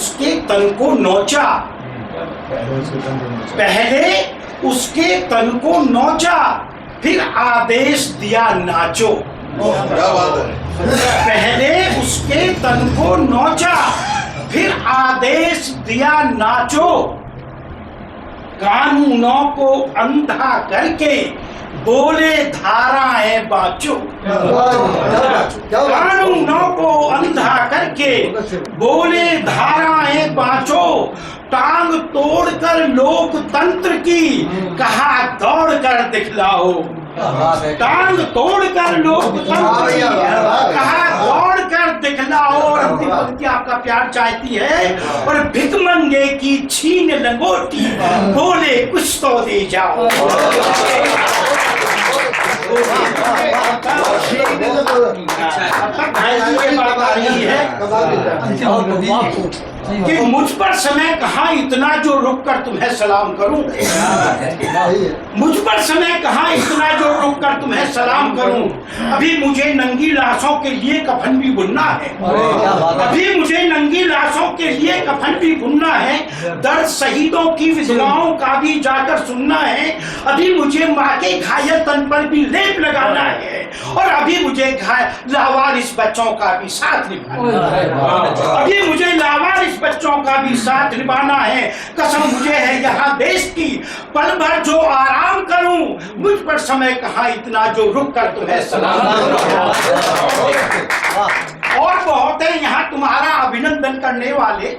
उसके तन को नोचा, पहले उसके तन को नोचा, फिर आदेश दिया नाचो। क्या बात है। पहले उसके तन को नोचा, फिर आदेश दिया नाचो। कानूनों को अंधा करके बोले धाराएं बाँचो। कानूनों को अंधा करके बोले धाराएं बाँचो। टांग तोड़कर लोकतंत्र की कहा दौड़ कर दिखलाओ। टांग तोड़कर लोकतंत्र की कहा दौड़ कर दिखलाओ। और अंतिम पंक्ति आपका प्यार चाहती है, और भिखमंगे की छीन लंगोटी बोले कुछ तो दे जाओ। कि मुझ पर समय कहाँ इतना जो रुक कर तुम्हें सलाम करूं। मुझ पर समय कहाँ इतना जो रुक कर तुम्हें सलाम करूं। अभी मुझे नंगी लाशों के लिए कफन भी बुनना है। अभी मुझे नंगी लाशों के लिए कफन भी बुनना है। दर्द शहीदों की विधवाओं का भी जाकर सुनना है। अभी मुझे माँ के घायल तन पर भी लेप लगाना है। और अभी मुझे लावारिस बच्चों का भी साथ निभाना है। अभी मुझे लावारिस बच्चों का भी साथ निभाना है। कसम मुझे है यहाँ देश की, पल भर जो आराम करूं। मुझ पर समय कहाँ इतना जो रुक कर तुम्हें सलाम करूं। और बहुत है यहाँ तुम्हारा अभिनंदन करने वाले,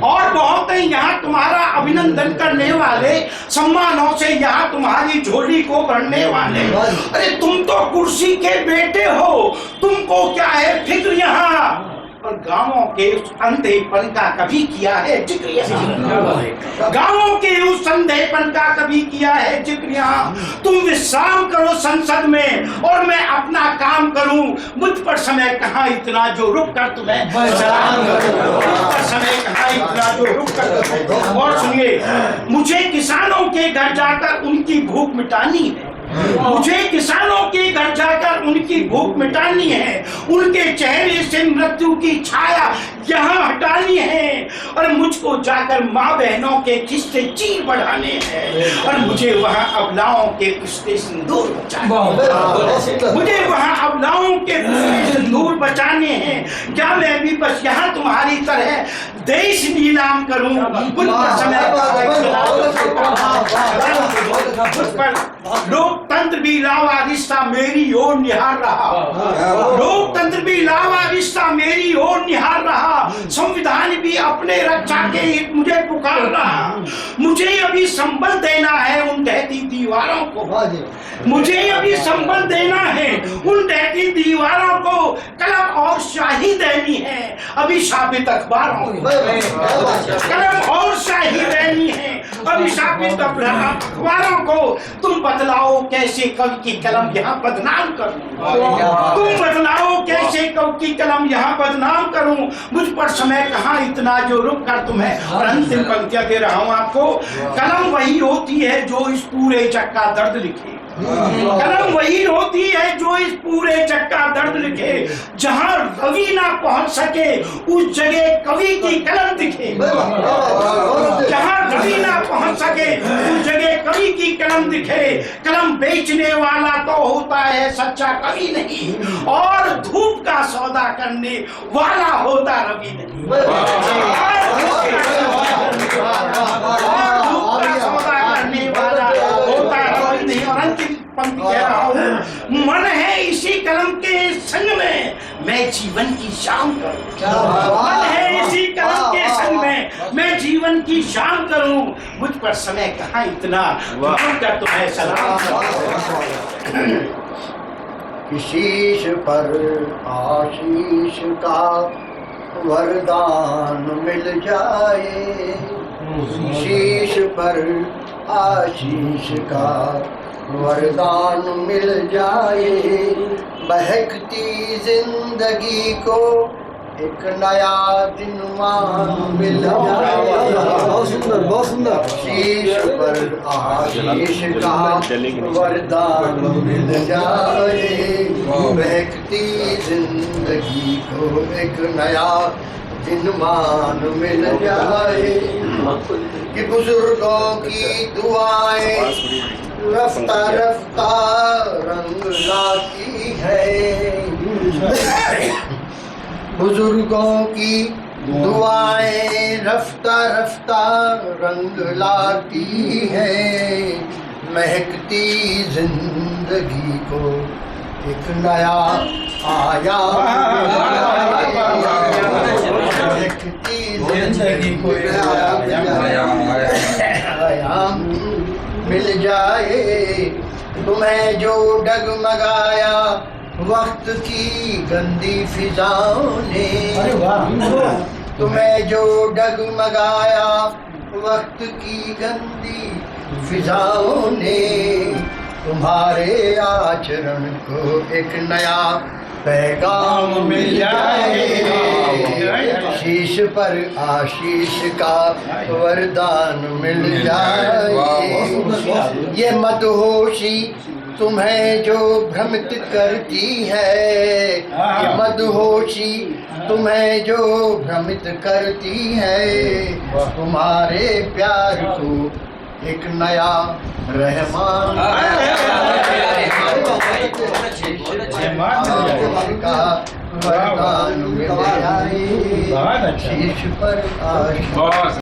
और बहुत है यहाँ तुम्हारा अभिनंदन करने वाले, सम्मानों से यहाँ तुम्हारी झोली को भरने वाले। अरे तुम तो कुर्सी के बेटे हो, तुमको क्या है फिक्र यहाँ। और गांवों के उस अंधेपन का कभी किया है जिक्र यहाँ। गांवों के उस अंधेपन का कभी किया है जिक्र यहाँ। तुम विश्राम करो संसद में और मैं अपना काम करूं। मुझ पर समय कहाँ इतना जो रुक कर तुम्हें सलाम करूं। मुझ पर समय कहाँ इतना जो रुक कर। और सुनिए, मुझे किसानों के घर जाकर उनकी भूख मिटानी है। मुझे किसानों के घर जाकर उनकी भूख मिटानी है। उनके चेहरे से मृत्यु की छाया यहाँ हटानी है। और मुझको जाकर माँ बहनों के किस्से चीर बढ़ाने हैं। और मुझे वहाँ अबलाओं के किस्से सिंदूर बचाने, मुझे वहाँ अबलाओं के किस्से सिंदूर बचाने हैं। क्या मैं भी बस यहाँ तुम्हारी तरह देश नीलाम करूं। मुझ पर समय लोकतंत्र भी लावारिस्ता मेरी ओर निहार रहा। लोकतंत्र भी लावारिस्ता मेरी ओर निहार रहा। संविधान भी अपने रक्षा के हित मुझे पुकार रहा। मुझे अभी संबल देना है उन ढहती दीवारों को। मुझे अभी संबल देना है उन ढहती दीवारों को। कलम और शाही देनी है अभी शाबित अखबारों को। कलम और शाही देनी है अभी शाबित अखबारों को। तुम बदलाओ कैसे कवि की कलम यहाँ बदनाम करूं। तुम बदलाओ कैसे कवि की कलम यहाँ बदनाम करूं। मुझ पर समय कहाँ इतना जो रुक कर तुम्हें। और अंतिम पंक्तियां दे रहा हूं आपको। कलम वही होती है जो इस पूरे जग का दर्द लिखे। कलम वही होती है जो इस पूरे जग का दर्द लिखे। जहां रवि ना पहुंच सके उस जगह कवि की कलम दिखे। जहां रवि ना पहुंच सके उस जगह कवि की कलम दिखे। कलम बेचने वाला तो होता है सच्चा कवि नहीं, और धूप का सौदा करने वाला होता रवि नहीं। और धूप का सौदा करने वाला होता रवि नहीं। और अंतिम पंक्ति कह रहा हूं, मन है इसी कलम के संग में मैं जीवन की शाम करूं। मन है इसी कलम के संग में मैं जीवन की शाम करूं। मुझ पर समय कहाँ इतना कर तुम्हें सलाम करूं। शीश पर आशीष का वरदान मिल जाए। शीश पर आशीष का वरदान मिल जाए। बहकती जिंदगी को एक नया दिनमान मिल जाए। बहुत सुंदर, बहुत सुंदर। शीश पर आशीष का वरदान मिल जाए। बहकती जिंदगी को एक नया जिनमान मिल जाए कि बुजुर्गों की दुआएं रफ्ता रफ्ता रंग लाती है बुजुर्गों की दुआएं रफ्ता रफ्ता रंग लाती है महकती जिंदगी को एक नया आया महकती जिंदगी को एक नया मिल जाए तुम्हें जो डगमगाया वक्त की गंदी फिजाओं ने तुम्हें जो डगमगाया वक्त की गंदी फिजाओं ने तुम्हारे आचरण को एक नया पैगाम मिल जाए शीश पर आशीष का वरदान मिल जाए ये मदहोशी तुम्हें जो भ्रमित करती है ये मदहोशी तुम्हें जो भ्रमित करती है तुम्हारे प्यार को एक नया रहमान का वरदान मिल जाए शीश पर आशीष